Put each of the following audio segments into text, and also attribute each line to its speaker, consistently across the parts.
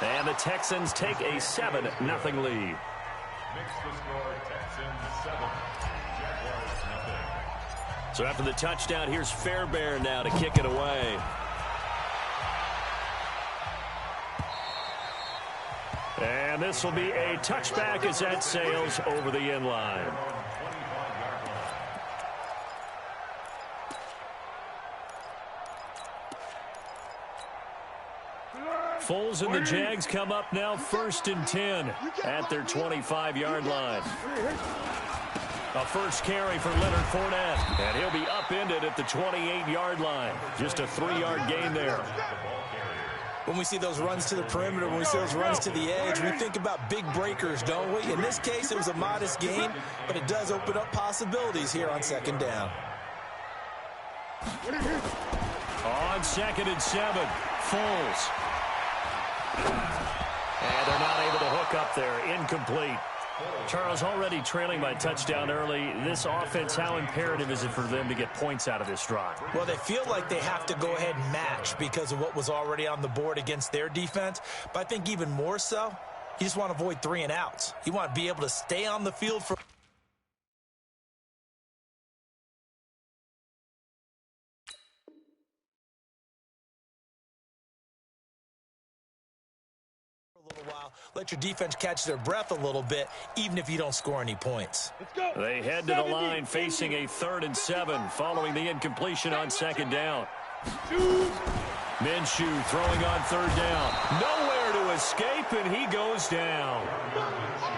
Speaker 1: And the Texans take a 7-0 lead.
Speaker 2: Makes the score Texans 7, Jaguars nothing.
Speaker 1: So after the touchdown, here's Fairbairn now to kick it away. And this will be a touchback as that sails over the end line. Foles and the Jags come up now 1st and 10 at their 25-yard line. A first carry for Leonard Fournette, and he'll be upended at the 28-yard line. Just a 3-yard gain there.
Speaker 3: When we see those runs to the perimeter, when we see those runs to the edge, we think about big breakers, don't we? In this case, it was a modest gain, but it does open up possibilities here on 2nd down.
Speaker 1: On 2nd and 7, Foles. And they're not able to hook up there. Incomplete. Charles, already trailing by touchdown early. This offense, how imperative is it for them to get points out of this drive?
Speaker 3: Well, they feel like they have to go ahead and match because of what was already on the board against their defense. But I think even more so, you just want to avoid 3 and outs. You want to be able to stay on the field for a little while. Let your defense catch their breath a little bit, even if you don't score any points.
Speaker 1: They head to the line facing a 3rd and 7 following the incompletion on 2nd down. Minshew throwing on 3rd down. Nowhere to escape, and he goes down.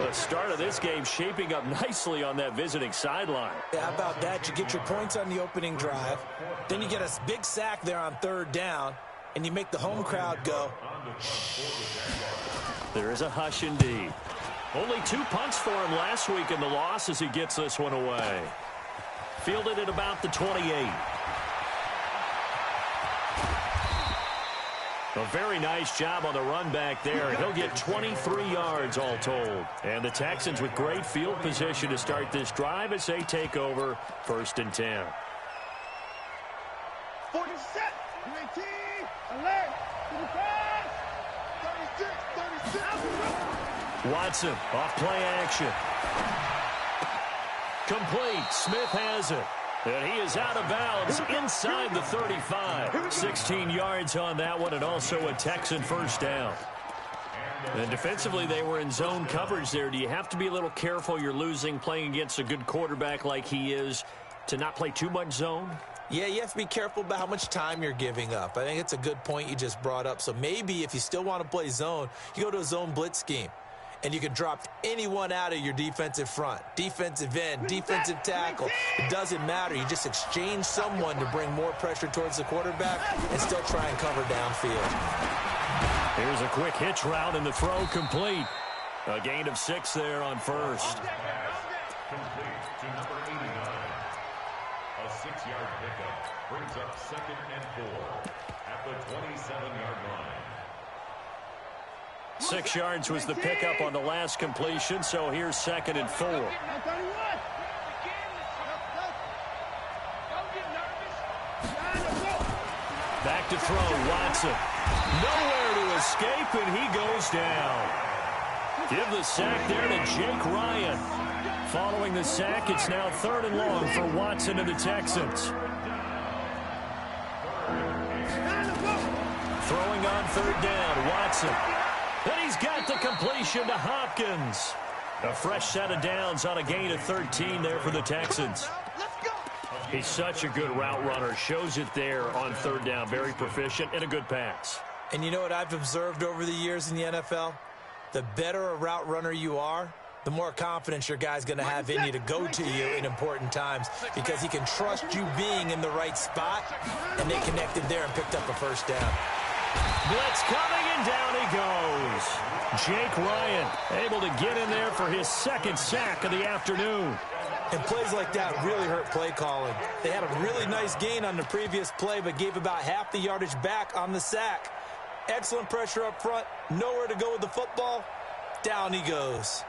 Speaker 1: The start of this game shaping up nicely on that visiting sideline.
Speaker 3: Yeah, how about that? You get your points on the opening drive. Then you get a big sack there on 3rd down, and you make the home crowd go.
Speaker 1: There is a hush indeed. Only 2 punts for him last week in the loss as he gets this one away. Fielded at about the 28. A very nice job on the run back there. He'll get 23 yards all told. And the Texans with great field position to start this drive as they take over 1st and 10.
Speaker 4: 40 set, 19, alert, to the pass, 36, 36.
Speaker 1: Watson off play action. Complete. Smith has it. And he is out of bounds inside the 35. 16 yards on that one, and also a Texan first down. And defensively, they were in zone coverage there. Do you have to be a little careful you're losing playing against a good quarterback like he is to not play too much zone?
Speaker 3: Yeah, you have to be careful about how much time you're giving up. I think it's a good point you just brought up. So maybe if you still want to play zone, you go to a zone blitz scheme. And you can drop anyone out of your defensive front, defensive end, defensive tackle. It doesn't matter. You just exchange someone to bring more pressure towards the quarterback and still try and cover downfield.
Speaker 1: Here's a quick hitch route, and the throw complete. A gain of 6 there on 1st.
Speaker 2: Complete to number 89. A 6-yard pickup brings up 2nd and 4 at the 27-yard line.
Speaker 1: 6 yards was the pickup on the last completion, so here's 2nd and 4. Back to throw, Watson. Nowhere to escape, and he goes down. Give the sack there to Jake Ryan. Following the sack, it's now 3rd and long for Watson and the Texans. Throwing on 3rd down, Watson. And he's got the completion to Hopkins. A fresh set of downs on a gain of 13 there for the Texans. He's such a good route runner. Shows it there on 3rd down. Very proficient and a good pass.
Speaker 3: And you know what I've observed over the years in the NFL? The better a route runner you are, the more confidence your guy's going to have in you to go to you in important times because he can trust you being in the right spot, and they connected there and picked up a first down.
Speaker 1: Blitz coming, and down he goes. Jake Ryan able to get in there for his 2nd sack of the afternoon.
Speaker 3: And plays like that really hurt play calling. They had a really nice gain on the previous play, but gave about half the yardage back on the sack. Excellent pressure up front. Nowhere to go with the football. Down he goes.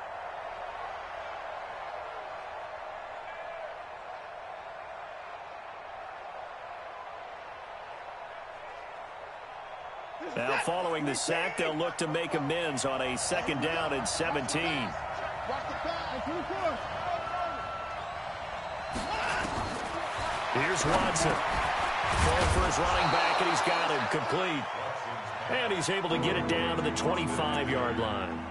Speaker 1: Now following the sack, they'll look to make amends on a 2nd down and 17. Here's Watson. Going for his running back, and he's got him complete. And he's able to get it down to the 25-yard line.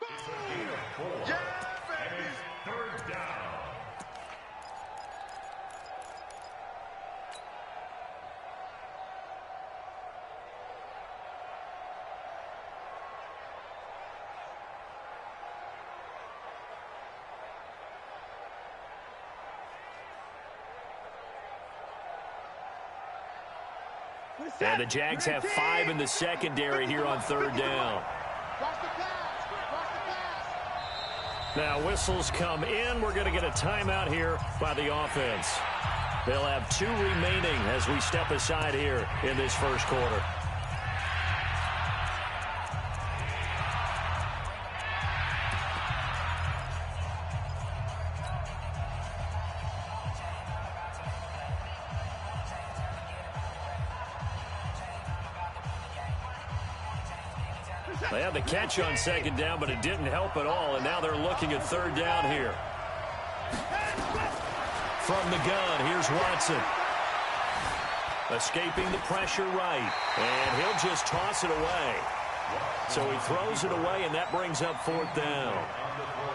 Speaker 2: It's a gain of 4. And it's 3rd down.
Speaker 1: And the Jags have 5 in the secondary here on 3rd down. Now whistles come in. We're going to get a timeout here by the offense. They'll have 2 remaining as we step aside here in this first quarter. They had the catch on 2nd down, but it didn't help at all, and now they're looking at 3rd down here. From the gun, here's Watson. Escaping the pressure right, and he'll just toss it away. So he throws it away, and that brings up 4th down.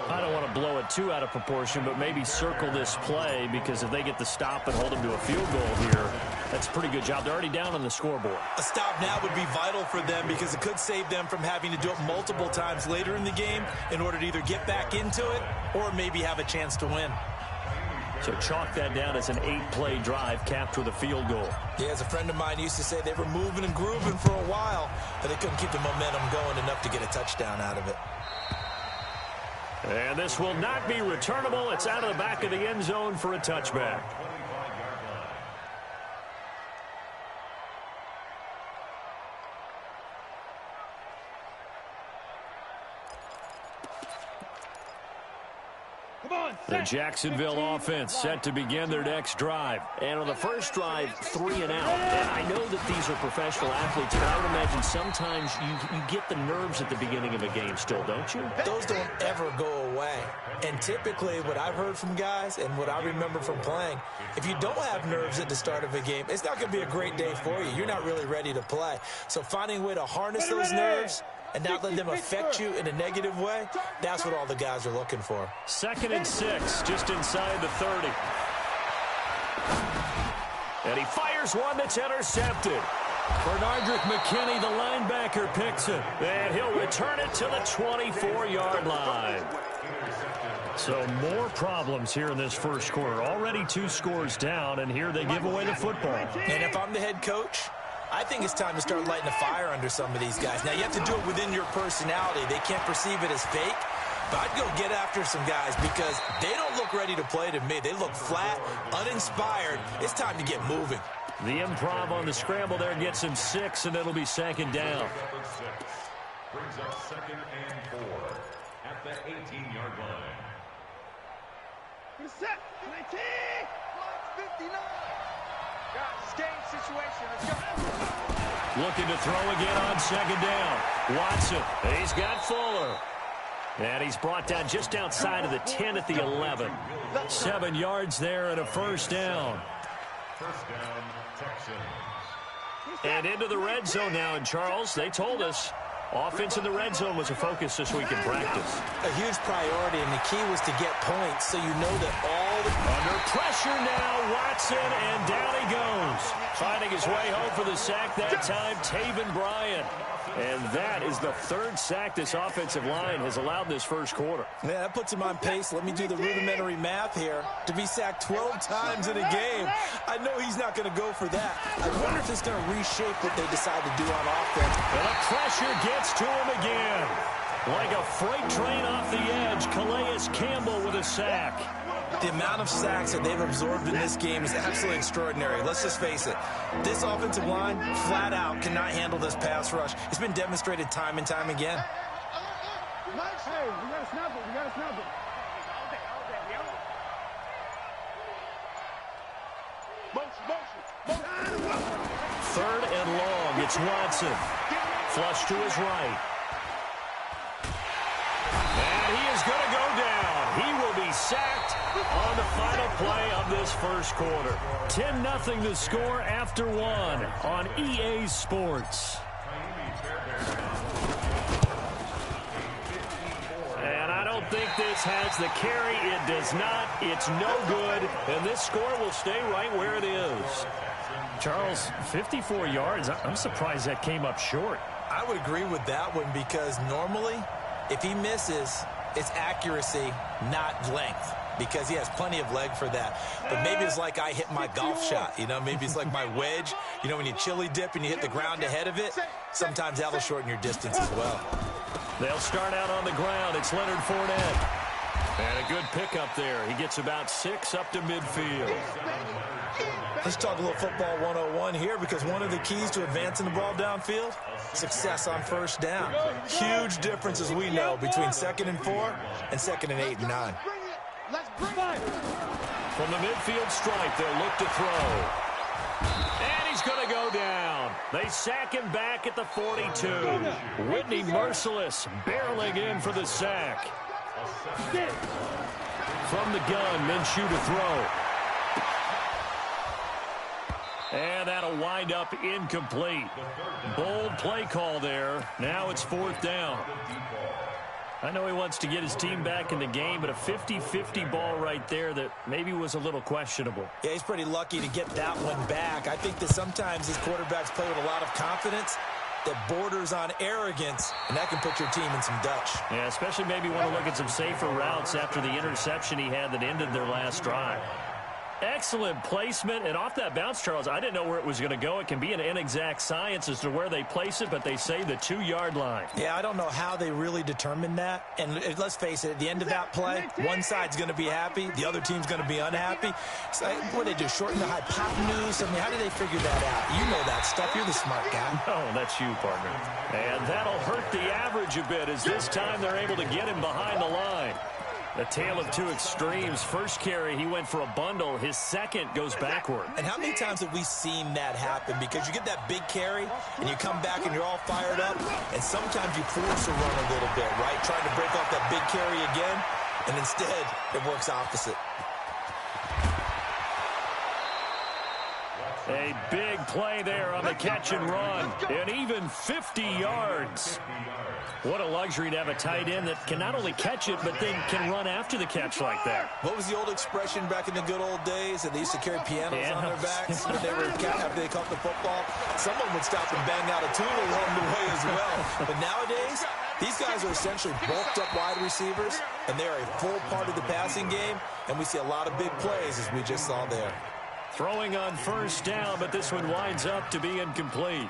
Speaker 1: I don't want to blow it too out of proportion, but maybe circle this play, because if they get the stop and hold them to a field goal here, that's a pretty good job. They're already down on the scoreboard.
Speaker 3: A stop now would be vital for them because it could save them from having to do it multiple times later in the game in order to either get back into it or maybe have a chance to win.
Speaker 1: So chalk that down as an 8-play drive capped with a field goal.
Speaker 3: Yeah, as a friend of mine used to say, they were moving and grooving for a while, but they couldn't keep the momentum going enough to get a touchdown out of it.
Speaker 1: And this will not be returnable. It's out of the back of the end zone for a touchback. The Jacksonville offense set to begin their next drive. And on the first drive, 3 and out. And I know that these are professional athletes, but I would imagine sometimes you get the nerves at the beginning of a game still, don't you?
Speaker 3: Those don't ever go away. And typically what I've heard from guys and what I remember from playing, if you don't have nerves at the start of a game, it's not going to be a great day for you. You're not really ready to play. So finding a way to harness those nerves and not let them affect you in a negative way, that's what all the guys are looking for.
Speaker 1: 2nd and 6, just inside the 30. And he fires one that's intercepted. Bernardrick McKinney, the linebacker, picks it. And he'll return it to the 24-yard line. So more problems here in this first quarter. Already 2 scores down, and here they give away the football.
Speaker 3: And if I'm the head coach, I think it's time to start lighting a fire under some of these guys. Now, you have to do it within your personality. They can't perceive it as fake. But I'd go get after some guys because they don't look ready to play to me. They look flat, uninspired. It's time to get moving.
Speaker 1: The improv on the scramble there gets him 6, and it'll be 2nd down.
Speaker 2: Brings up 2nd and 4 at the 18-yard line.
Speaker 4: Set. 19. 59. Guys, game situation. Let's go.
Speaker 1: Looking to throw again on 2nd down. Watson, he's got Fuller. And he's brought down just outside of the 10 at the 11. 7 yards there and a 1st down.
Speaker 2: 1st down, Texans.
Speaker 1: And into the red zone now. And Charles, they told us offense in the red zone was a focus this week in practice.
Speaker 3: A huge priority, and the key was to get points so you know that all
Speaker 1: Under pressure now, Watson, and down he goes. Finding his way home for the sack that time, Taven Bryan. And that is the third sack this offensive line has allowed this first quarter.
Speaker 3: Yeah, that puts him on pace. Let me do the rudimentary math here. To be sacked 12 times in a game, I know he's not going to go for that. I wonder if it's going to reshape what they decide to do on offense.
Speaker 1: And the pressure gets to him again. Like a freight train off the edge, Calais Campbell with a sack.
Speaker 3: The amount of sacks that they've absorbed in this game is absolutely extraordinary. Let's just face it. This offensive line, flat out, cannot handle this pass rush. It's been demonstrated time and time again.
Speaker 4: Hey, we got to snap it. We got to snap it.
Speaker 1: Third and long. It's Watson. Flush to his right. And he is going to go down. He will be sacked on the final play of this first quarter. 10-0 the score after one on EA Sports. And I don't think this has the carry. It does not. It's no good. And this score will stay right where it is. Charles, 54 yards. I'm surprised that came up short.
Speaker 3: I would agree with that one because normally, if he misses, it's accuracy, not length, because he has plenty of leg for that. But maybe it's like I hit my golf shot, you know? Maybe it's like my wedge. You know, when you chili dip and you hit the ground ahead of it, sometimes that'll shorten your distance as well.
Speaker 1: They'll start out on the ground. It's Leonard Fournette. And a good pickup there. He gets about 6 up to midfield.
Speaker 3: Let's talk a little football 101 here, because one of the keys to advancing the ball downfield, success on first down. Huge difference, as we know, between 2nd and 4 and 2nd and 8 and 9.
Speaker 1: From the midfield stripe, they'll look to throw. And he's going to go down. They sack him back at the 42. Whitney Merciless barreling in for the sack. From the gun, Minshew to throw. And that'll wind up incomplete. Bold play call there. Now it's 4th down. I know he wants to get his team back in the game, but a 50-50 ball right there that maybe was a little questionable.
Speaker 3: Yeah, he's pretty lucky to get that one back. I think that sometimes these quarterbacks play with a lot of confidence that borders on arrogance, and that can put your team in some Dutch.
Speaker 1: Yeah, especially maybe want to look at some safer routes after the interception he had that ended their last drive. Excellent placement, and off that bounce, Charles, I didn't know where it was going to go. It can be an inexact science as to where they place it, but they say the 2-yard line.
Speaker 3: Yeah, I don't know how they really determined that. And let's face it, at the end of that play, one side's going to be happy, the other team's going to be unhappy. So, what do they do, shorten the hypotenuse? I mean, how do they figure that out? You know that stuff. You're the smart guy.
Speaker 1: Oh, that's you, partner. And that'll hurt the average a bit, as this time they're able to get him behind the line. A tale of two extremes. First carry, he went for a bundle. His second goes backward.
Speaker 3: And how many times have we seen that happen? Because you get that big carry, and you come back and you're all fired up, and sometimes you force a run a little bit, right? Trying to break off that big carry again, and instead it works opposite.
Speaker 1: A big play there on the catch and run. And even 50 yards. What a luxury to have a tight end that can not only catch it, but then can run after the catch like that.
Speaker 3: What was the old expression back in the good old days that they used to carry pianos on their backs when they were after they caught the football? Someone would stop and bang out a tune along the way as well. But nowadays, these guys are essentially bulked up wide receivers, and they're a full part of the passing game, and we see a lot of big plays as we just saw there.
Speaker 1: Throwing on first down, but this one winds up to be incomplete.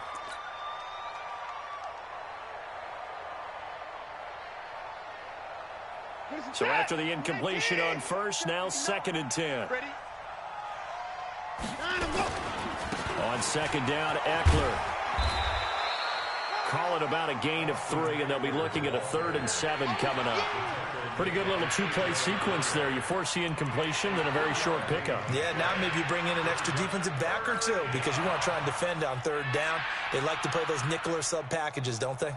Speaker 1: So after the incompletion on first, now 2nd and 10. On 2nd down, Eckler. Call it about a gain of 3, and they'll be looking at a 3rd and 7 coming up. Pretty good little 2-play sequence there. You force the incompletion, then a very short pickup.
Speaker 3: Yeah, now maybe you bring in an extra defensive back or two because you want to try and defend on 3rd down. They like to play those nickel or sub packages, don't they?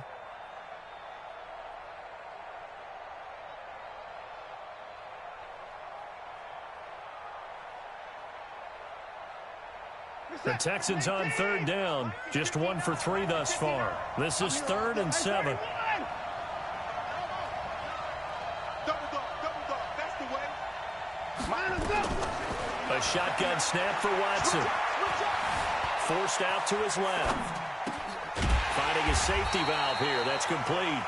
Speaker 1: The Texans on 3rd down, just 1 for 3 thus far. This is 3rd and 7. A shotgun snap for Watson. Forced out to his left. Finding a safety valve here. That's complete.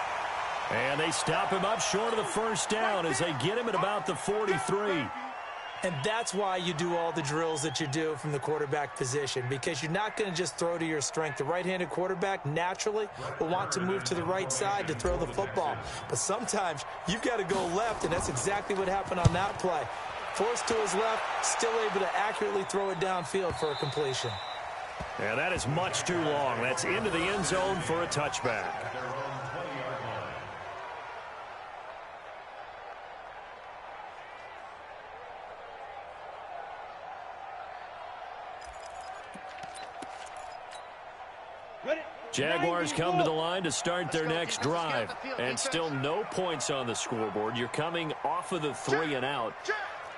Speaker 1: And they stop him up short of the first down as they get him at about the 43.
Speaker 3: And that's why you do all the drills that you do from the quarterback position, because you're not going to just throw to your strength. The right-handed quarterback naturally will want to move to the right side to throw the football. But sometimes you've got to go left, and that's exactly what happened on that play. Forced to his left, still able to accurately throw it downfield for a completion.
Speaker 1: Yeah, that is much too long. That's into the end zone for a touchback. Jaguars come to the line to start their next drive. And still no points on the scoreboard. You're coming off of the 3 and out.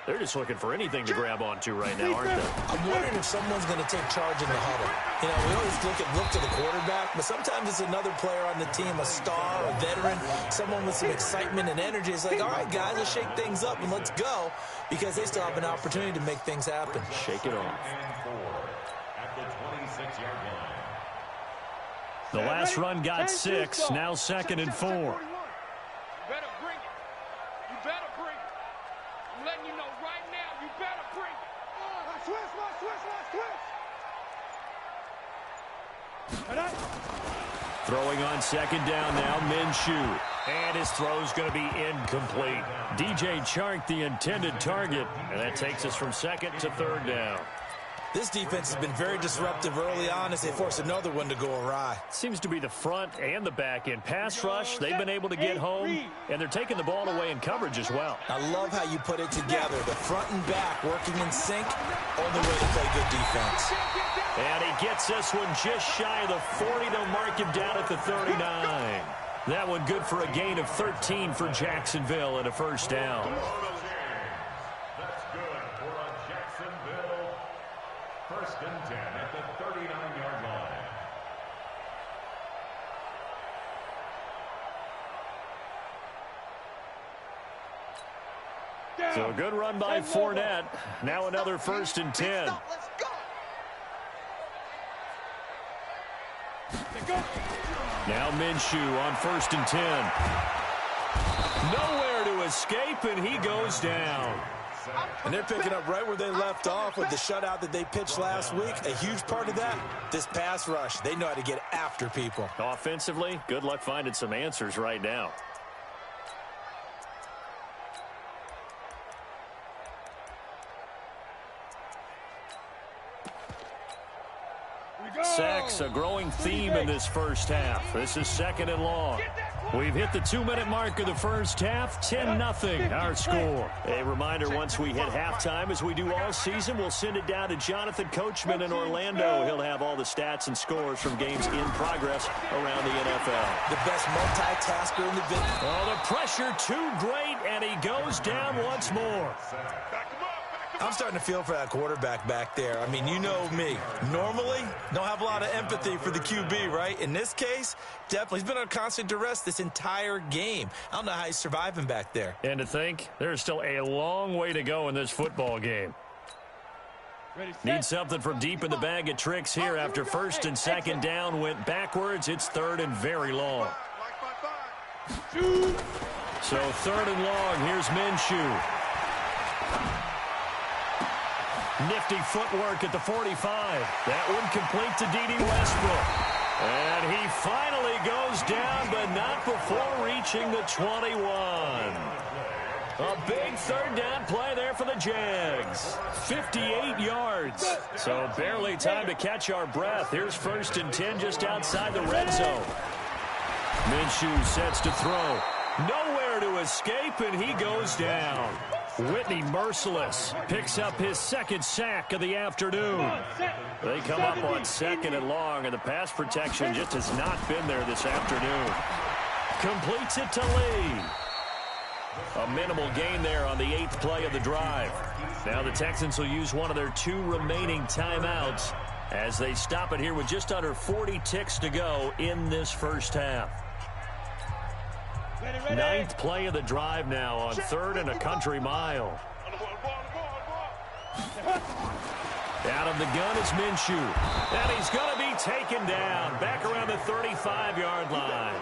Speaker 1: They're just looking for anything to grab onto right now, aren't they?
Speaker 3: I'm wondering if someone's going to take charge in the huddle. You know, we always look to the quarterback, but sometimes it's another player on the team, a star, a veteran, someone with some excitement and energy. It's like, all right, guys, let's shake things up and let's go, because they still have an opportunity to make things happen.
Speaker 1: Shake it off.
Speaker 2: At the 26-yard line.
Speaker 1: The last run got 6, now 2nd and 4.
Speaker 4: You better bring it. You better bring it. I'm letting you know right now, you better bring it.
Speaker 1: Throwing on 2nd down now, Minshew. And his throw's going to be incomplete. DJ Chark, the intended target. And that takes us from 2nd to 3rd down.
Speaker 3: This defense has been very disruptive early on as they force another one to go awry.
Speaker 1: Seems to be the front and the back end. Pass rush, they've been able to get home, and they're taking the ball away in coverage as well.
Speaker 3: I love how you put it together. The front and back working in sync, only way to play good defense.
Speaker 1: And he gets this one just shy of the 40. They'll mark him down at the 39. That one good for a gain of 13 for Jacksonville and a first down.
Speaker 2: That's good for a Jacksonville 1st and 10 at the 39-yard line.
Speaker 1: So a good run by Fournette. Now another 1st and 10. Now Minshew on 1st and 10. Nowhere to escape, and he goes down.
Speaker 3: And they're picking up right where they left off with the shutout that they pitched last week. A huge part of that, this pass rush. They know how to get after people.
Speaker 1: Offensively, good luck finding some answers right now. Sacks, a growing theme in this first half. This is 2nd and long. We've hit the 2-minute mark of the first half, 10-0 our score. A reminder, once we hit halftime, as we do all season, we'll send it down to Jonathan Coachman in Orlando. He'll have all the stats and scores from games in progress around the NFL.
Speaker 3: The best multitasker in the business.
Speaker 1: Oh, the pressure too great, and he goes down once more.
Speaker 3: I'm starting to feel for that quarterback back there. I mean, you know me. Normally, don't have a lot of empathy for the QB, right? In this case, definitely. He's been on constant duress this entire game. I don't know how he's surviving back there.
Speaker 1: And to think, there's still a long way to go in this football game. Need something from deep in the bag of tricks here after 1st and 2nd down went backwards. It's 3rd and very long. So 3rd and long, here's Minshew. Nifty footwork at the 45. That one complete to D.D. Westbrook. And he finally goes down, but not before reaching the 21. A big 3rd down play there for the Jags. 58 yards. So barely time to catch our breath. Here's 1st and 10 just outside the red zone. Minshew sets to throw. Nowhere to escape, and he goes down. Whitney merciless picks up his 2nd sack of the afternoon. They come up on 2nd and long, and the pass protection just has not been there this afternoon. Completes it to Lee. A minimal gain there on the 8th play of the drive. Now the Texans will use one of their 2 remaining timeouts as they stop it here with just under 40 ticks to go in this first half. 9th play of the drive now on 3rd and a country mile. Out of the gun is Minshew. And he's going to be taken down back around the 35-yard line.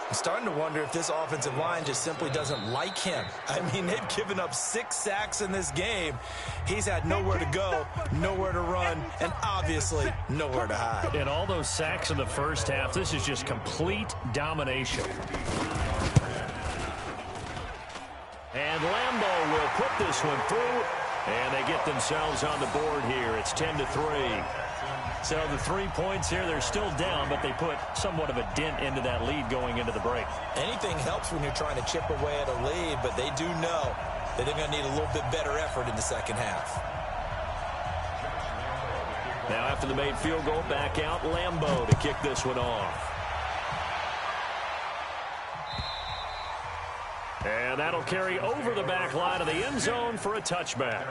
Speaker 3: I'm starting to wonder if this offensive line just simply doesn't like him. I mean, they've given up 6 sacks in this game. He's had nowhere to go, nowhere to run, and obviously nowhere to hide.
Speaker 1: And all those sacks in the first half, this is just complete domination. And Lambeau will put this one through, and they get themselves on the board here. It's 10-3. So the 3 points here, they're still down, but they put somewhat of a dent into that lead going into the break.
Speaker 3: Anything helps when you're trying to chip away at a lead, but they do know that they're going to need a little bit better effort in the second half.
Speaker 1: Now after the made field goal, back out Lambeau to kick this one off. And that'll carry over the back line of the end zone for a touchback.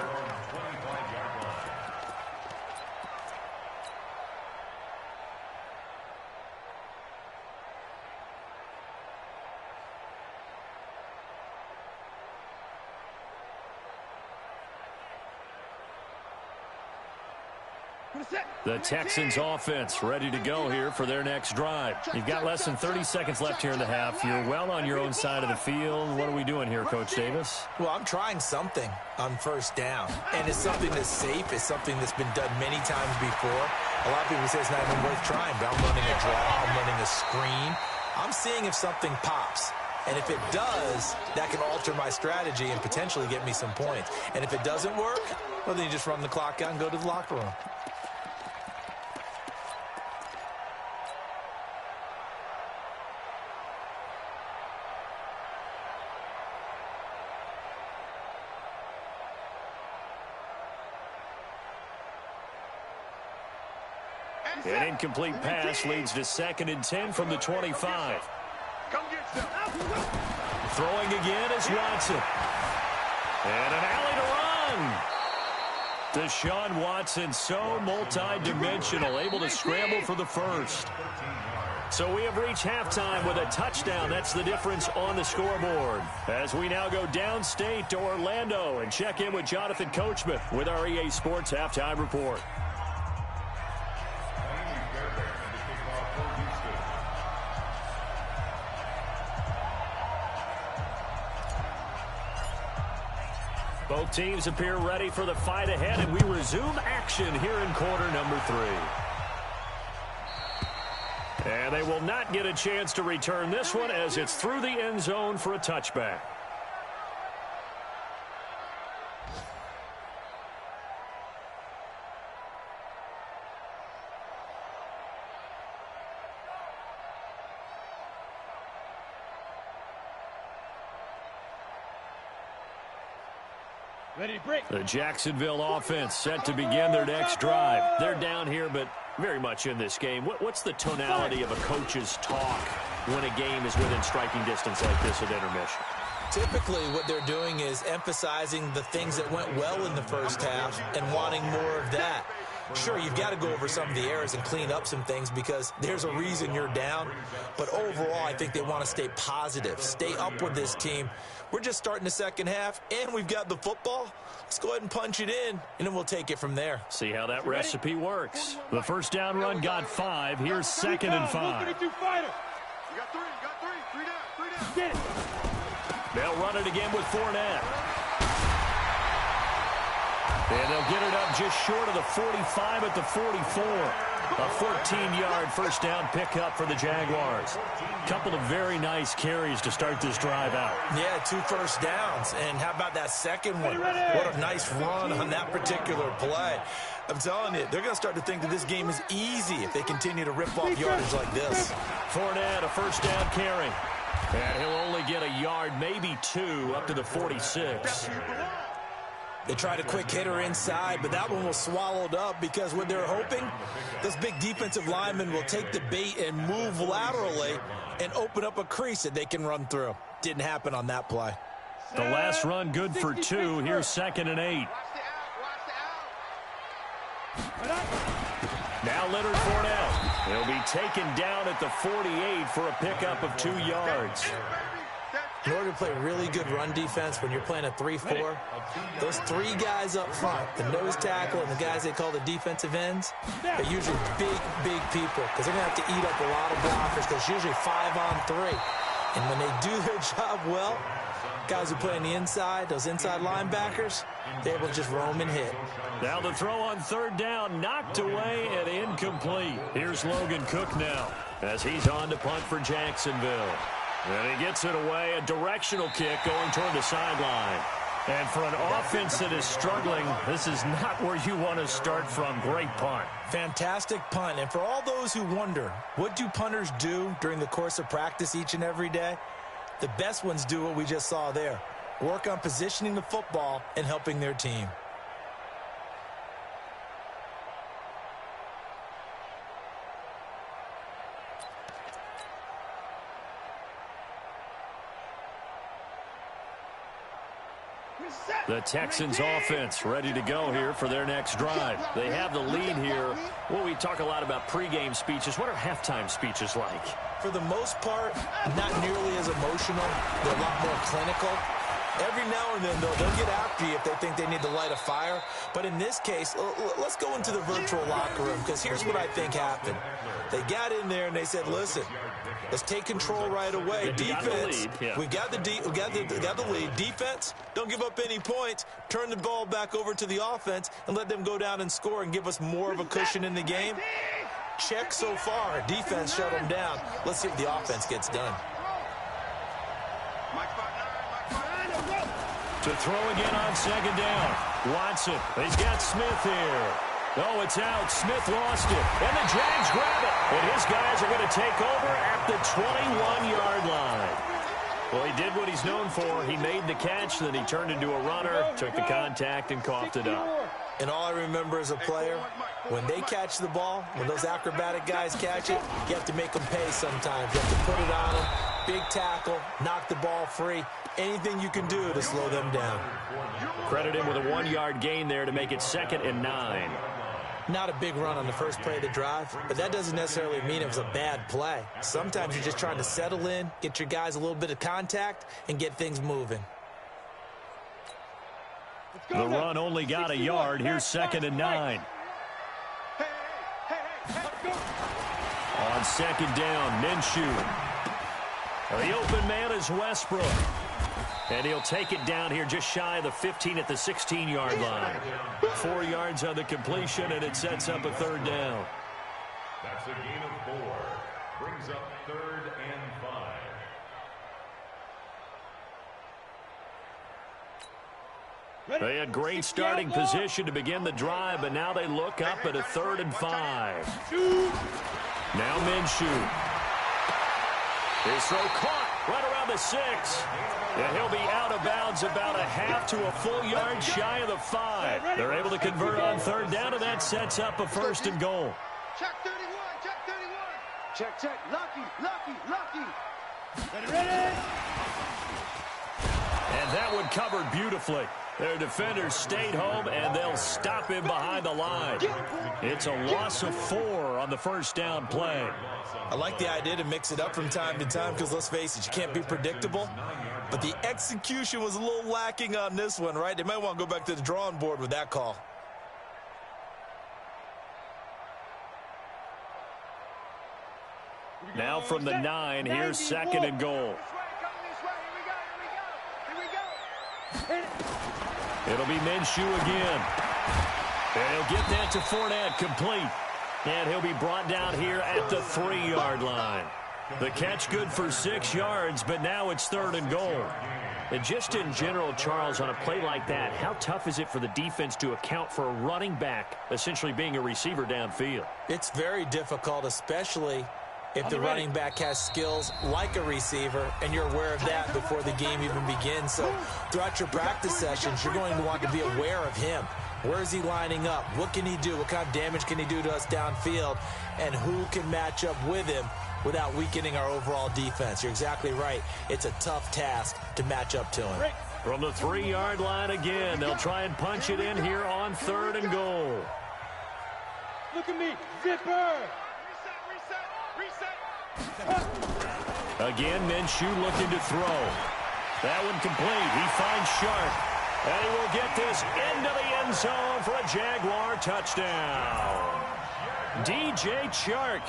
Speaker 1: The Texans offense ready to go here for their next drive. You've got less than 30 seconds left here in the half. You're well on your own side of the field. What are we doing here, Coach Davis?
Speaker 3: Well, I'm trying something on first down, and it's something that's safe. It's something that's been done many times before. A lot of people say it's not even worth trying, but I'm running a draw. I'm running a screen. I'm seeing if something pops. And if it does, that can alter my strategy and potentially get me some points. And if it doesn't work, well, then you just run the clock out and go to the locker room.
Speaker 1: An incomplete pass leads to 2nd and 10 from the 25. Throwing again is Watson. And an alley to run. Deshaun Watson, so multi-dimensional, able to scramble for the first. So we have reached halftime with a touchdown. That's the difference on the scoreboard. As we now go downstate to Orlando and check in with Jonathan Coachman with our EA Sports Halftime Report. Both teams appear ready for the fight ahead, and we resume action here in quarter number 3. And they will not get a chance to return this one as it's through the end zone for a touchback. The Jacksonville offense set to begin their next drive. They're down here, but very much in this game. What's the tonality of a coach's talk when a game is within striking distance like this at intermission?
Speaker 3: Typically, what they're doing is emphasizing the things that went well in the first half and wanting more of that. Sure, you've got to go over some of the errors and clean up some things because there's a reason you're down. But overall, I think they want to stay positive, stay up with this team. We're just starting the second half, and we've got the football. Let's go ahead and punch it in, and then we'll take it from there.
Speaker 1: See how that recipe works. The first down run got 5. Here's 2nd and 5.
Speaker 4: You got 3, three down. Get it.
Speaker 1: They'll run it again with Fournette. And they'll get it up just short of the 45 at the 44. A 14-yard first down pickup for the Jaguars. Couple of very nice carries to start this drive out.
Speaker 3: Yeah, 2 first downs. And how about that second one? What a nice run on that particular play. I'm telling you, they're going to start to think that this game is easy if they continue to rip off yardage like this.
Speaker 1: Fournette, a first down carry. And he'll only get a yard, maybe 2, up to the 46.
Speaker 3: They tried a quick hitter inside, but that one was swallowed up because what they're hoping, those big defensive linemen will take the bait and move laterally and open up a crease that they can run through. Didn't happen on that play.
Speaker 1: The last run good for 2. Here's 2nd and 8. Now Leonard Fournette. He'll be taken down at the 48 for a pickup of 2 yards.
Speaker 3: In order to play really good run defense when you're playing a 3-4, those three guys up front, the nose tackle and the guys they call the defensive ends, are usually big people because they're going to have to eat up a lot of blockers because it's usually 5-on-3. And when they do their job well, guys who play on the inside, those inside linebackers, they're able to just roam and hit.
Speaker 1: Now the throw on third down, knocked away and incomplete. Here's Logan Cook now as he's on to punt for Jacksonville. And he gets it away, a directional kick going toward the sideline. And for an offense that is struggling, this is not where you want to start from. Great punt.
Speaker 3: Fantastic punt. And for all those who wonder, what do punters do during the course of practice each and every day? The best ones do what we just saw there. Work on positioning the football and helping their team.
Speaker 1: The Texans offense ready to go here for their next drive. They have the lead here. Well, we talk a lot about pregame speeches. What are halftime speeches like?
Speaker 3: For the most part, not nearly as emotional. They're a lot more clinical. Every now and then, though, they'll get after you if they think they need to light a fire. But in this case, let's go into the virtual locker room, because here's what I think happened. They got in there and they said, listen, let's take control right away. Defense, we got the lead. Defense, don't give up any points. Turn the ball back over to the offense and let them go down and score and give us more of a cushion in the game. Check so far. Defense shut them down. Let's see if the offense gets done.
Speaker 1: To throw again on second down. Watson, he's got Smith here. Oh, it's out. Smith lost it. And the Jags grab it. And his guys are going to take over at the 21-yard line. Well, he did what he's known for. He made the catch, then he turned into a runner, took the contact, and coughed it up.
Speaker 3: And all I remember as a player, when they catch the ball, when those acrobatic guys catch it, you have to make them pay sometimes. You have to put it on them. Big tackle, knock the ball free. Anything you can do to slow them down.
Speaker 1: Credit him with a 1-yard gain there to make it 2nd and 9.
Speaker 3: Not a big run on the first play of the drive, but that doesn't necessarily mean it was a bad play. Sometimes you're just trying to settle in, get your guys a little bit of contact, and get things moving.
Speaker 1: The run only got a yard. Here's 2nd and 9. On second down, Minshew. The open man is Westbrook. And he'll take it down here just shy of the 15 at the 16-yard line. 4 yards on the completion, and it sets up a 3rd down.
Speaker 2: That's a gain of 4. Brings up 3rd and 5.
Speaker 1: They had great starting position to begin the drive, but now they look up at a 3rd and 5. Now Minshew. His throw caught right around the 6. And he'll be out of bounds about a half to a full yard shy of the 5. They're able to convert on 3rd down, and that sets up a 1st and goal.
Speaker 4: Check 31, check 31. Check, lucky. Ready.
Speaker 1: And that one covered beautifully. Their defenders stayed home, and they'll stop him behind the line. It's a loss of 4 on the 1st down play.
Speaker 3: I like the idea to mix it up from time to time because, let's face it, you can't be predictable. But the execution was a little lacking on this one, right? They might want to go back to the drawing board with that call.
Speaker 1: Now from the 9, here's 2nd and goal. It'll be Minshew again. And he'll get that to Fournette, complete. And he'll be brought down here at the 3-yard line. The catch good for 6 yards, but now it's 3rd and goal. And just in general, Charles, on a play like that, how tough is it for the defense to account for a running back essentially being a receiver downfield?
Speaker 3: It's very difficult, especially if the running back has skills like a receiver, and you're aware of that before the game even begins. So throughout your practice sessions, you're going to want to be aware of him. Where is he lining up? What can he do? What kind of damage can he do to us downfield? And who can match up with him without weakening our overall defense? You're exactly right. It's a tough task to match up to him.
Speaker 1: From the 3-yard line again, they'll try and punch it in here on 3rd and goal.
Speaker 4: Look at me, zipper. Reset.
Speaker 1: Again, Minshew looking to throw. That one complete. He finds Sharp. And he will get this into the end zone for a Jaguar touchdown. DJ Chark,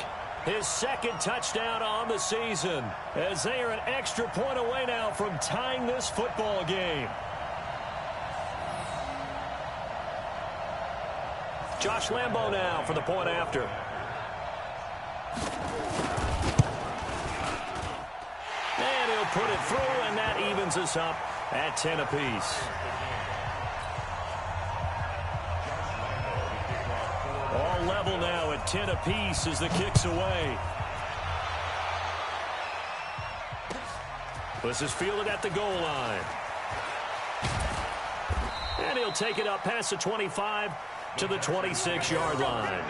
Speaker 1: his second touchdown on the season, as they are an extra point away now from tying this football game. Josh Lambo now for the point after. And he'll put it through, and that evens us up at 10 apiece. All level now at 10 apiece as the kick's away. This is fielded at the goal line. And he'll take it up past the 25 to the 26-yard line.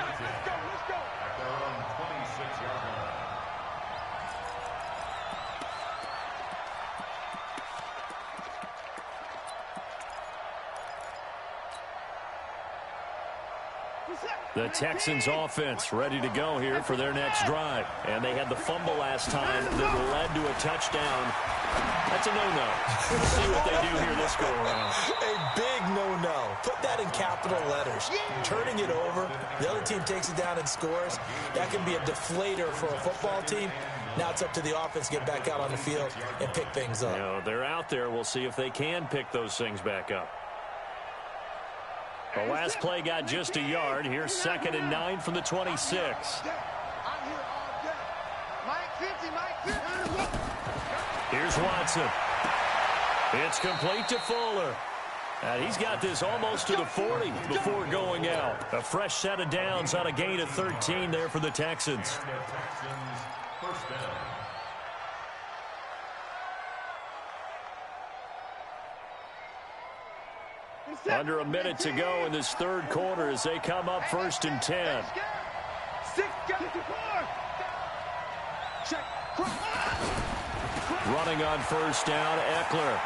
Speaker 1: The Texans offense ready to go here for their next drive. And they had the fumble last time that led to a touchdown. That's a no-no. We'll see what they do here this go-around.
Speaker 3: A big no-no. Put that in capital letters. Turning it over, the other team takes it down and scores. That can be a deflator for a football team. Now it's up to the offense to get back out on the field and pick things up.
Speaker 1: You know, they're out there. We'll see if they can pick those things back up. The last play got just a yard. Here's 2nd and 9 from the 26. Here's Watson. It's complete to Fuller. And he's got this almost to the 40 before going out. A fresh set of downs on a gain of 13 there for the Texans. Under a minute to go in this third quarter as they come up 1st and 10. Running on 1st down, Eckler.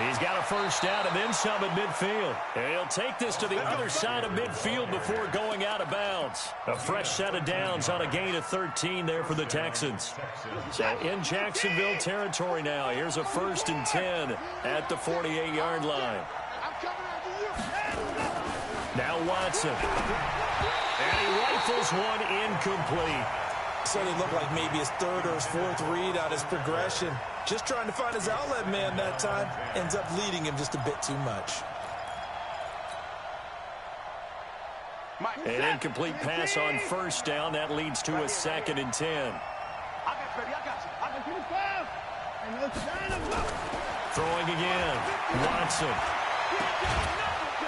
Speaker 1: He's got a 1st down and then some at midfield. And he'll take this to the other side of midfield before going out of bounds. A fresh set of downs on a gain of 13 there for the Texans. So in Jacksonville territory now. Here's a 1st and 10 at the 48-yard line. Now Watson. And he rifles one incomplete.
Speaker 3: So it looked like maybe his 3rd or his 4th read on his progression. Just trying to find his outlet man that time. Ends up leading him just a bit too much.
Speaker 1: An incomplete pass on 1st down. That leads to a 2nd and 10. Throwing again. Watson.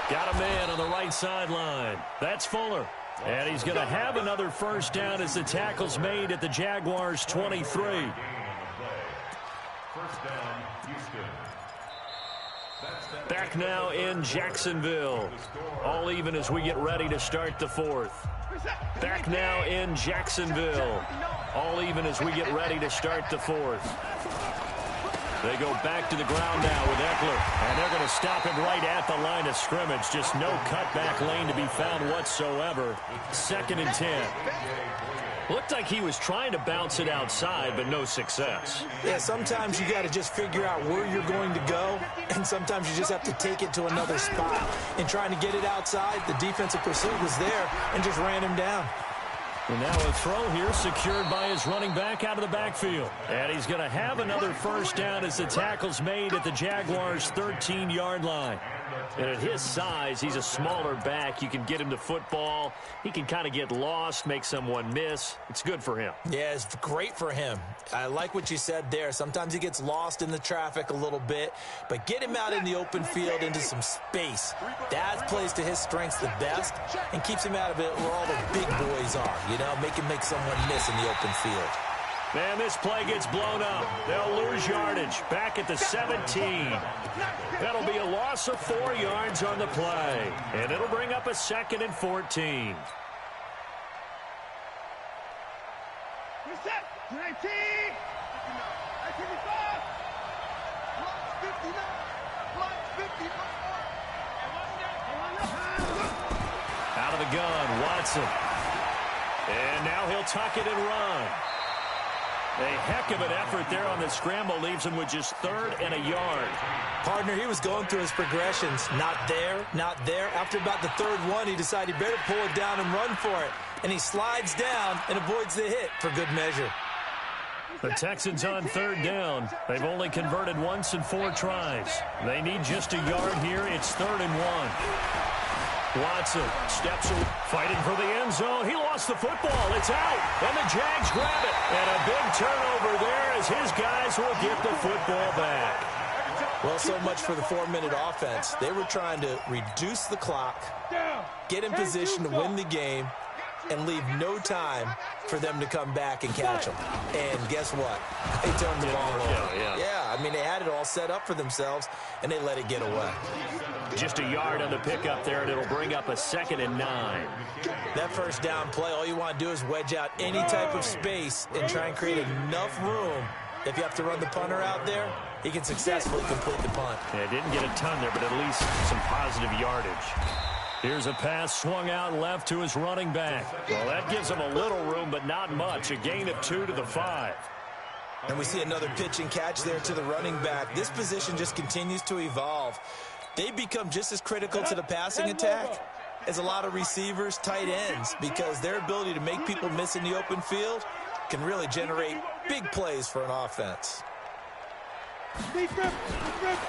Speaker 1: Got a man on the right sideline. That's Fuller. And he's going to have another 1st down as the tackle's made at the Jaguars' 23. Back now in Jacksonville. All even as we get ready to start the 4th. Back now in Jacksonville. All even as we get ready to start the 4th. They go back to the ground now with Eckler. And they're going to stop him right at the line of scrimmage. Just no cutback lane to be found whatsoever. 2nd and 10. Looked like he was trying to bounce it outside, but no success.
Speaker 3: Yeah, sometimes you got to just figure out where you're going to go, and sometimes you just have to take it to another spot. And trying to get it outside, the defensive pursuit was there and just ran him down.
Speaker 1: And now a throw here secured by his running back out of the backfield. And he's going to have another 1st down as the tackle's made at the Jaguars' 13-yard line. And at his size, he's a smaller back. You can get him to football. He can kind of get lost, make someone miss. It's good for him.
Speaker 3: Yeah, it's great for him. I like what you said there. Sometimes he gets lost in the traffic a little bit, but get him out in the open field into some space. That plays to his strengths the best and keeps him out of it where all the big boys are, you know, make him make someone miss in the open field.
Speaker 1: Man, this play gets blown up. They'll lose yardage back at the 17. That'll be a loss of 4 yards on the play. And it'll bring up a 2nd and 14. Out of the gun, Watson. And now he'll tuck it and run. A heck of an effort there on the scramble. Leaves him with just 3rd and a yard.
Speaker 3: Partner, he was going through his progressions. Not there, not there. After about the 3rd one, he decided he better pull it down and run for it. And he slides down and avoids the hit for good measure.
Speaker 1: The Texans on 3rd down. They've only converted once in 4 tries. They need just a yard here. It's 3rd and 1. Watson steps away, fighting for the end zone. He lost the football. It's out. And the Jags grab it. And a big turnover there as his guys will get the football back.
Speaker 3: Well, so much for the 4-minute offense. They were trying to reduce the clock, get in position to win the game, and leave no time for them to come back and catch them. And guess what? They turned the ball over. Yeah, I mean, they had it all set up for themselves, and they let it get away.
Speaker 1: Just a yard on the pickup there, and it'll bring up a 2nd and 9.
Speaker 3: That first down play, all you want to do is wedge out any type of space and try and create enough room. If you have to run the punter out there, he can successfully complete the punt.
Speaker 1: Yeah, didn't get a ton there, but at least some positive yardage. Here's a pass swung out left to his running back. Well, that gives him a little room, but not much. A gain of 2 to the 5.
Speaker 3: And we see another pitch and catch there to the running back. This position just continues to evolve. They become just as critical to the passing attack as a lot of receivers, tight ends, because their ability to make people miss in the open field can really generate big plays for an offense.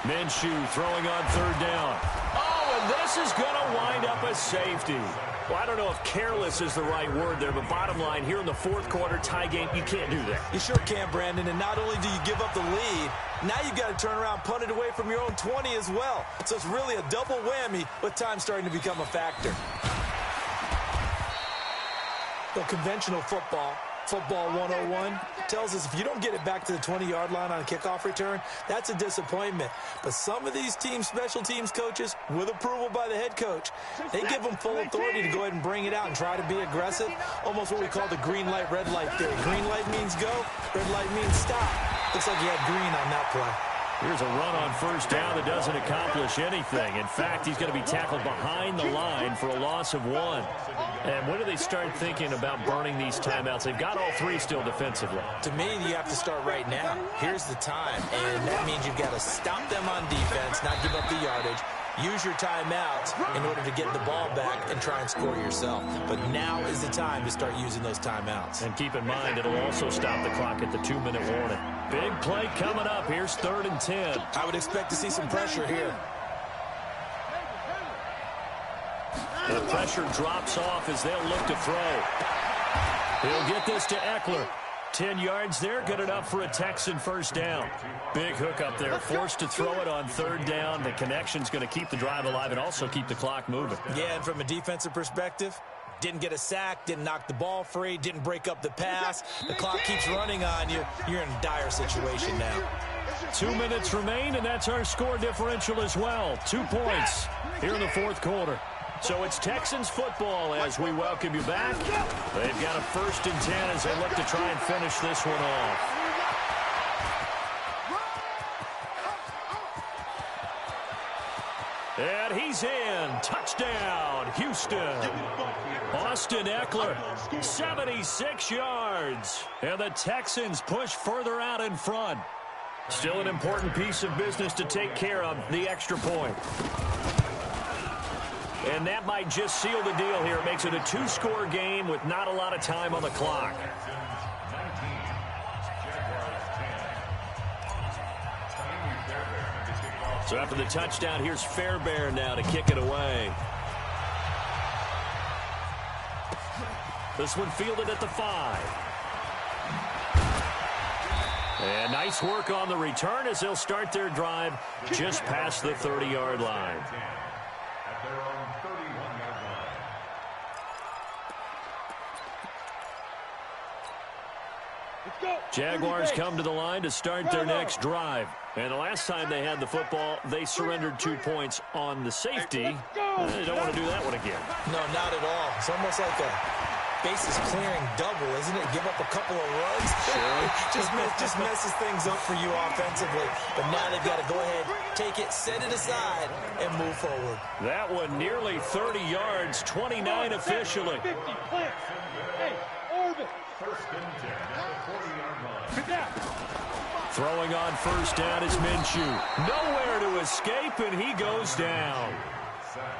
Speaker 1: Minshew throwing on 3rd down. Oh, and this is going to wind up a safety. Well, I don't know if careless is the right word there, but bottom line, here in the 4th quarter, tie game, you can't do that.
Speaker 3: You sure can, Brandon, and not only do you give up the lead, now you've got to turn around, punt it away from your own 20 as well. So it's really a double whammy with time starting to become a factor. The conventional football 101, tells us if you don't get it back to the 20-yard line on a kickoff return, that's a disappointment. But some of these teams, special teams coaches, with approval by the head coach, they give them full authority to go ahead and bring it out and try to be aggressive, almost what we call the green light, red light theory. Green light means go, red light means stop. Looks like he had green on that play.
Speaker 1: Here's a run on 1st down that doesn't accomplish anything. In fact, he's going to be tackled behind the line for a loss of 1. And when do they start thinking about burning these timeouts? They've got all 3 still defensively.
Speaker 3: To me, you have to start right now. Here's the time, and that means you've got to stop them on defense, not give up the yardage, use your timeouts in order to get the ball back and try and score yourself. But now is the time to start using those timeouts.
Speaker 1: And keep in mind, it'll also stop the clock at the 2-minute warning. Big play coming up. Here's 3rd and 10.
Speaker 3: I would expect to see some pressure here.
Speaker 1: The pressure drops off as they'll look to throw. He'll get this to Eckler. 10 yards there, good enough for a Texan 1st down. Big hook up there, forced to throw it on 3rd down. The connection's going to keep the drive alive and also keep the clock moving.
Speaker 3: Yeah, and from a defensive perspective, didn't get a sack, didn't knock the ball free, didn't break up the pass. The clock keeps running on you. You're in a dire situation now.
Speaker 1: 2 minutes remain, and that's our score differential as well. 2 points here in the 4th quarter. So it's Texans football as we welcome you back. They've got a 1st and 10 as they look to try and finish this one off. And he's in. Touchdown, Houston. Austin Eckler, 76 yards. And the Texans push further out in front. Still an important piece of business to take care of, the extra point. And that might just seal the deal here. It makes it a 2-score game with not a lot of time on the clock. So after the touchdown, here's Fairbairn now to kick it away. This one fielded at the 5. And nice work on the return as they'll start their drive just past the 30-yard line. Jaguars come to the line to start their next drive. And the last time they had the football, they surrendered 2 points on the safety. They don't want to do that one again.
Speaker 3: No, not at all. It's almost like a bases clearing double, isn't it? Give up a couple of runs. Sure. just messes things up for you offensively. But now they've got to go ahead, take it, set it aside, and move forward.
Speaker 1: That one nearly 30 yards, 29 officially.
Speaker 4: 50 plants. Hey, Orbit.
Speaker 2: First and 10 at the 40-yard line.
Speaker 1: Throwing on first down is Minshew. Nowhere to escape, and he goes down.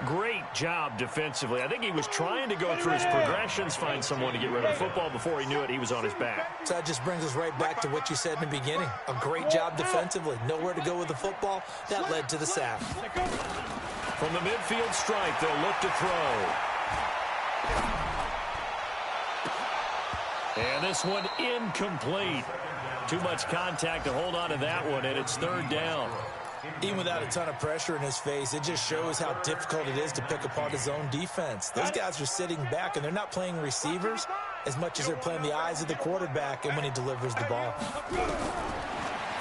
Speaker 1: Great job defensively. I think he was trying to go through his progressions, find someone to get rid of the football. Before he knew it, he was on his back.
Speaker 3: So that just brings us right back to what you said in the beginning. A great job defensively. Nowhere to go with the football. That led to the sack.
Speaker 1: From the midfield strike, they'll look to throw. And this one incomplete. Too much contact to hold on to that one, and it's third down.
Speaker 3: Even without a ton of pressure in his face, it just shows how difficult it is to pick apart his own defense. Those guys are sitting back, and they're not playing receivers as much as they're playing the eyes of the quarterback and when he delivers the ball.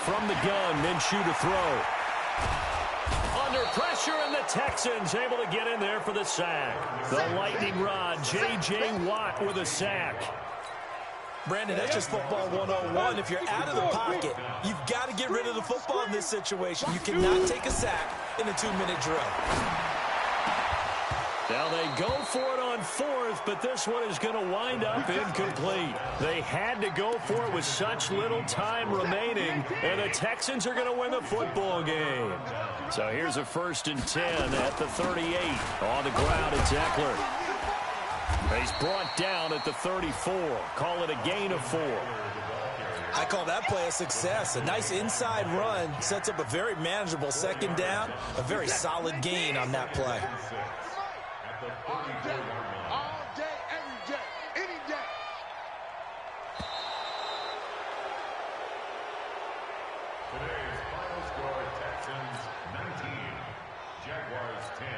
Speaker 1: From the gun, Minshew to throw. Under pressure, and the Texans able to get in there for the sack. The lightning rod, J.J. Watt with a sack.
Speaker 3: Brandon, that's just football 101. If you're out of the pocket, you've got to get rid of the football in this situation. You cannot take a sack in a 2-minute drill.
Speaker 1: Now they go for it on fourth, but this one is going to wind up incomplete. They had to go for it with such little time remaining, and the Texans are going to win the football game. So here's a first and 10 at the 38. On the ground, it's Eckler. He's brought down at the 34. Call it a gain of 4.
Speaker 3: I call that play a success. A nice inside run sets up a very manageable second down. A very solid gain on that play.
Speaker 4: All day, every day, any day.
Speaker 2: Today's final score, Texans 19, Jaguars 10.